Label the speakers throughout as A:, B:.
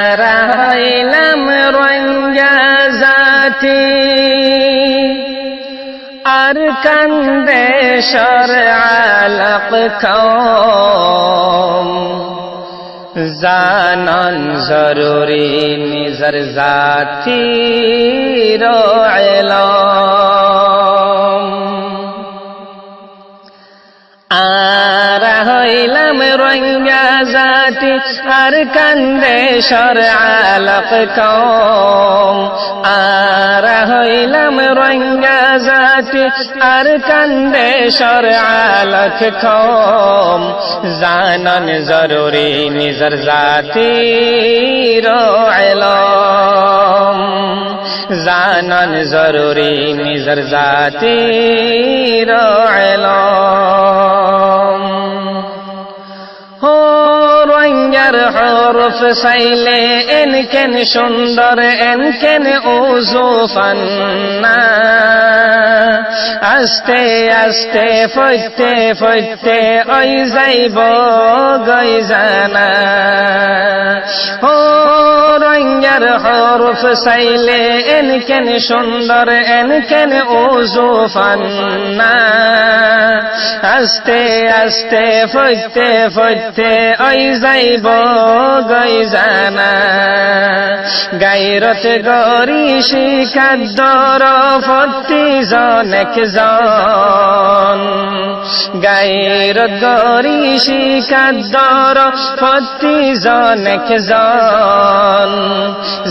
A: আরাইলাম রঙ্গা জাতি আর কান্দে শর আলক কওম জানান জরুরি নিজর জাতি রো ইলম আরা হইলাম রঙ্গা জাতি আর কান্দে শর আলক কওম আরা হইলাম রঙ্গা জাতি আর কান্দে শর আলক কওম জানান জরুরি নিজর জাতি রো ইলম জানান জরুরি নিজর জাতি রো ইলম রঙ্গার হরফ সাইলে এনকেন সুন্দর এনকেন উজুফান্না আস্তে আস্তে ফইতে ফইতে ওই যাইব গই জানা রঙ্গার হরফ সাইলে এনকেন সুন্দর এনকেন উজুফান্না আস্তে আস্তে ফইতে ফইতে ওই যাইব গই জানা গায়রত গরি শিকাদ্দর ফতি জন একজন গায়রত গরি শিকাদ্দর ফতি জন একজন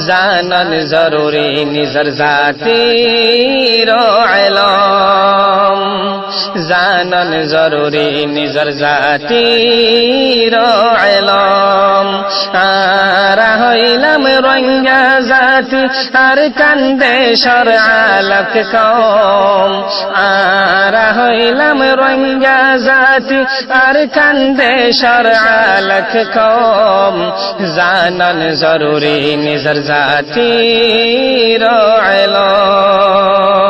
A: জানান জরুরি নিজর জাতি রো ইলম জানান জরুরি নিজর জাতি রো ইলম আরা হইলাম রঙ্গা জাতি আর কান্দে শর আলক কওম আরা হইলাম রঙ্গা জাতি আর কান্দে শর আলক কওম জানান জরুরি নিজর জাতি রো ইলম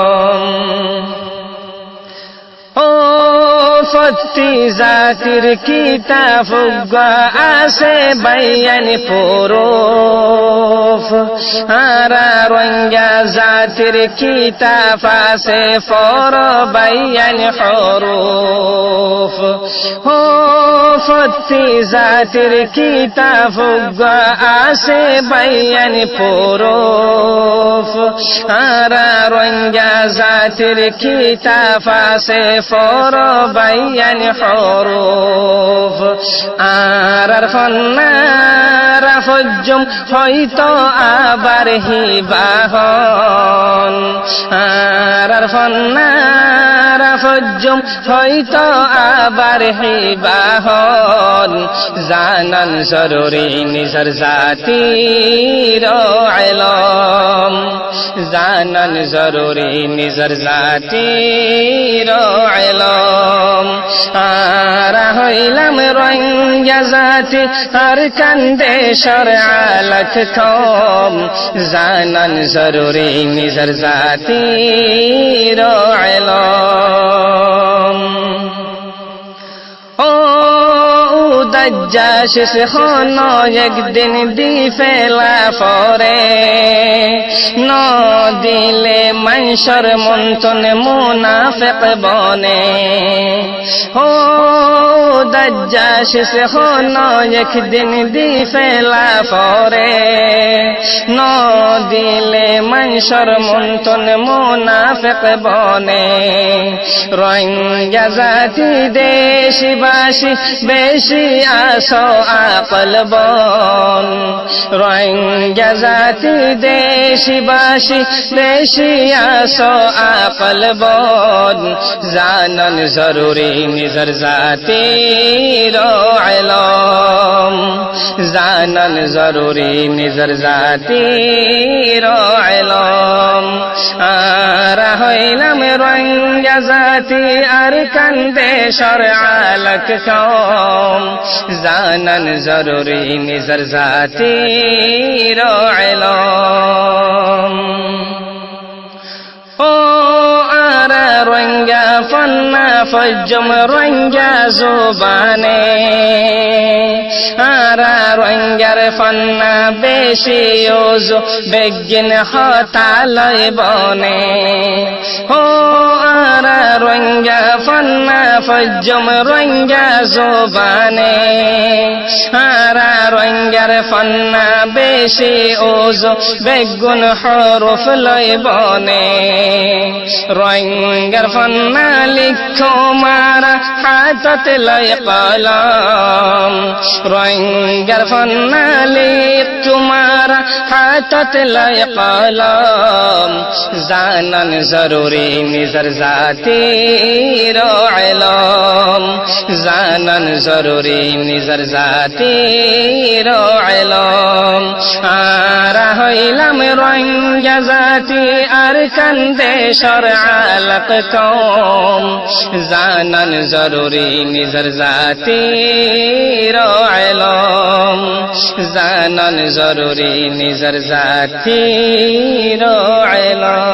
A: ফতি জাতির কিতাব আছে বায়ান পুরুফ আরা রঙ্গা জাতির কিতাব আছে ফর বায়ান হরুফ ফতি জাতির কিতাব আছে বায়ান পুরুফ আরা রঙ্গা জাতির কিতাব আছে ফর বায়ান হরুফ আরার ফন্নার ফজ্জুম হয়তো আবার হিবাহন আরার ফন্নার ফজ্জুম হয়তো আবার হিবাহন জানান জরুরি নিজর জাতি রো ইলম জানান জরুরি নিজর জাতি রো ইলম আরা হইলাম রঙ্গা জাতি আর কান্দে শর আলক কওম জানান জরুরি নিজর জাতি রো ইলম দাজ্জাশ সে হনো একদিন দি ফেলা পরে ন দিলে মানসর মন্তন মুনাফিক বনে দাজ্জাশ সে হনো একদিন দি ফেলা পরে ন দিলে মানসর মন্তন মুনাফিক বনে রঙ্গা জাতি দেশবাসী বেশি আসো আকল বন রঙ্গা জাতি দেশবাসী বেশি আসো আকল বন জানান জরুরি নিজর জাতি রো ইলম জানান জরুরি নিজর জাতি রো ইলম আরা হইলাম রঙ্গা জাতি আর কান্দে শর আলক কওম জানান জরুরি নিজর জাতি রো ইলম আরা রঙ্গা ফন্না ফজ্জম রঙ্গা জোবানে আরা রঙ্গার ফন্না বেশি ওজো বেগিন হতালয় বনে ও আরা রঙ্গা ফন্না ফজ্জম রঙ্গা জোবানে আরা রঙ্গার ফন্না বেশি ওজো বেগুন হরফ লয় বনে রঙ্গার ফন্না লিখো মারা হাতত লয় কলম রঙ্গার ফন্না লিখো মারা হাতত লয় কলম জানন জরুরি নিজর জাতির ইলম জানন জরুরি নিজর জাতির ইলম আরা হইলাম রঙ্গা জাতি আর কান্দে শরআলক কওম জানন জরুরি নিজর জাতির ইলম জানন জরুরি নিজর জাতির ইলম